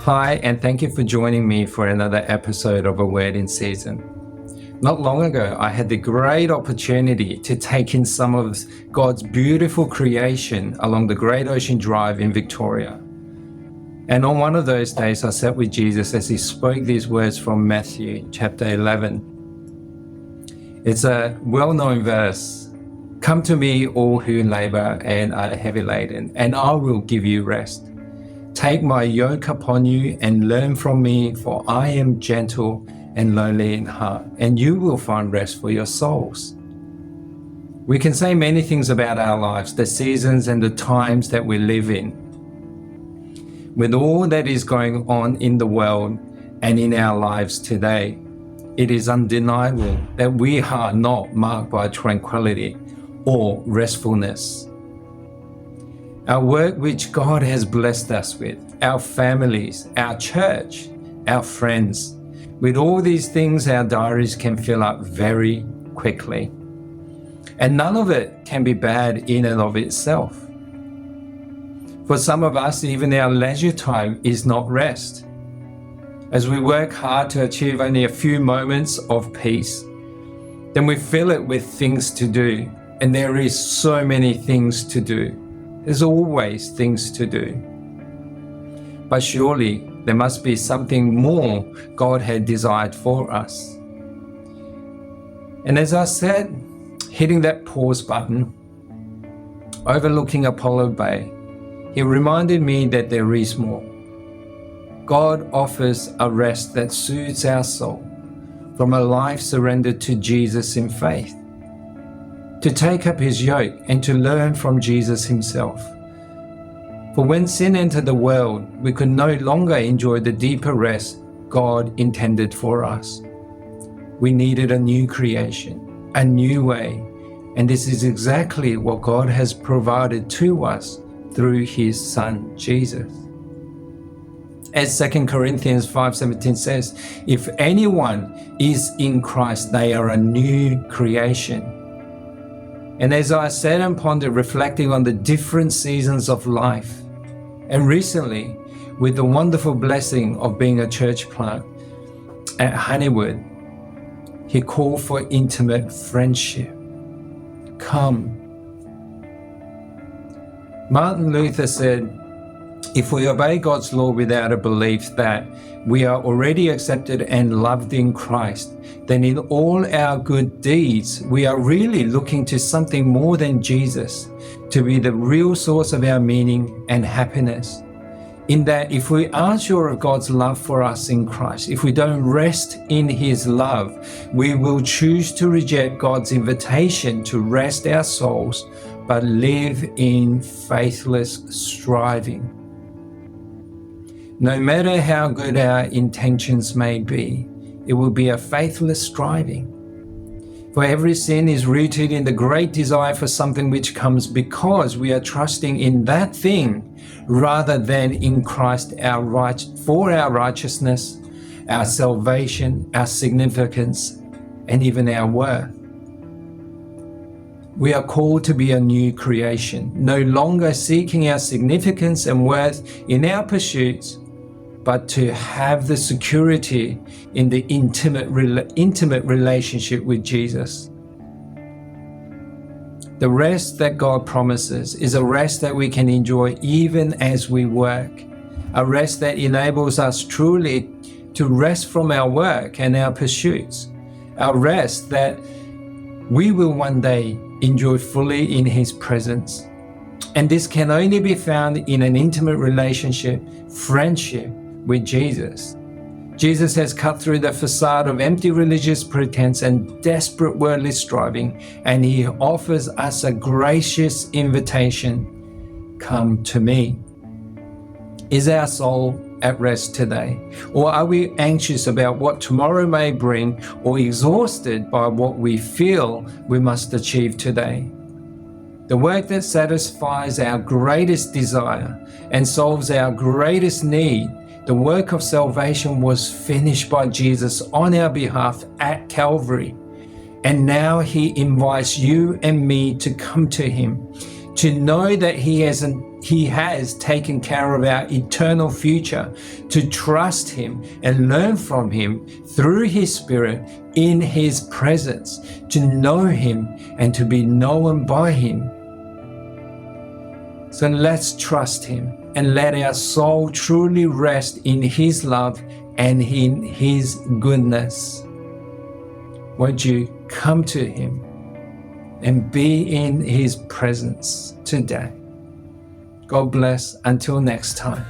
Hi, and thank you for joining me for another episode of A Word in Season. Not long ago, I had the great opportunity to take in some of God's beautiful creation along the Great Ocean Drive in Victoria. And on one of those days, I sat with Jesus as he spoke these words from Matthew chapter 11. It's a well-known verse. Come to me, all who labor and are heavy laden, and I will give you rest. Take my yoke upon you and learn from me, for I am gentle and lowly in heart, and you will find rest for your souls. We can say many things about our lives, the seasons and the times that we live in. With all that is going on in the world and in our lives today, it is undeniable that we are not marked by tranquility or restfulness. Our work which God has blessed us with, our families, our church, our friends, with all these things our diaries can fill up very quickly. And none of it can be bad in and of itself. For some of us, even our leisure time is not rest. As we work hard to achieve only a few moments of peace, then we fill it with things to do. And there is so many things to do. There's always things to do. But surely there must be something more God had desired for us. And as I said, hitting that pause button, overlooking Apollo Bay, he reminded me that there is more. God offers a rest that soothes our soul from a life surrendered to Jesus in faith, to take up his yoke and to learn from Jesus himself. For when sin entered the world, we could no longer enjoy the deeper rest God intended for us. We needed a new creation, a new way, and this is exactly what God has provided to us through his Son, Jesus. As 2 Corinthians 5:17 says, if anyone is in Christ, they are a new creation. And as I sat and pondered, reflecting on the different seasons of life, and recently, with the wonderful blessing of being a church plant at Honeywood, he called for intimate friendship. Come. Martin Luther said, if we obey God's law without a belief that we are already accepted and loved in Christ, then in all our good deeds, we are really looking to something more than Jesus to be the real source of our meaning and happiness. In that, if we aren't sure of God's love for us in Christ, if we don't rest in his love, we will choose to reject God's invitation to rest our souls, but live in faithless striving. No matter how good our intentions may be, it will be a faithless striving. For every sin is rooted in the great desire for something which comes because we are trusting in that thing rather than in Christ for our righteousness, our salvation, our significance, and even our worth. We are called to be a new creation, no longer seeking our significance and worth in our pursuits, but to have the security in the intimate relationship with Jesus. The rest that God promises is a rest that we can enjoy even as we work, a rest that enables us truly to rest from our work and our pursuits, a rest that we will one day enjoy fully in his presence. And this can only be found in an intimate relationship, friendship with Jesus. Jesus has cut through the facade of empty religious pretense and desperate worldly striving, and he offers us a gracious invitation. Come to me. Is our soul at rest today? Or are we anxious about what tomorrow may bring, or exhausted by what we feel we must achieve today? The work that satisfies our greatest desire and solves our greatest need, the work of salvation, was finished by Jesus on our behalf at Calvary. And now he invites you and me to come to him, to know that he He has taken care of our eternal future, to trust Him and learn from Him through His Spirit in His presence, to know Him and to be known by Him. So let's trust Him and let our soul truly rest in His love and in His goodness. Won't you come to Him and be in His presence today? God bless. Until next time.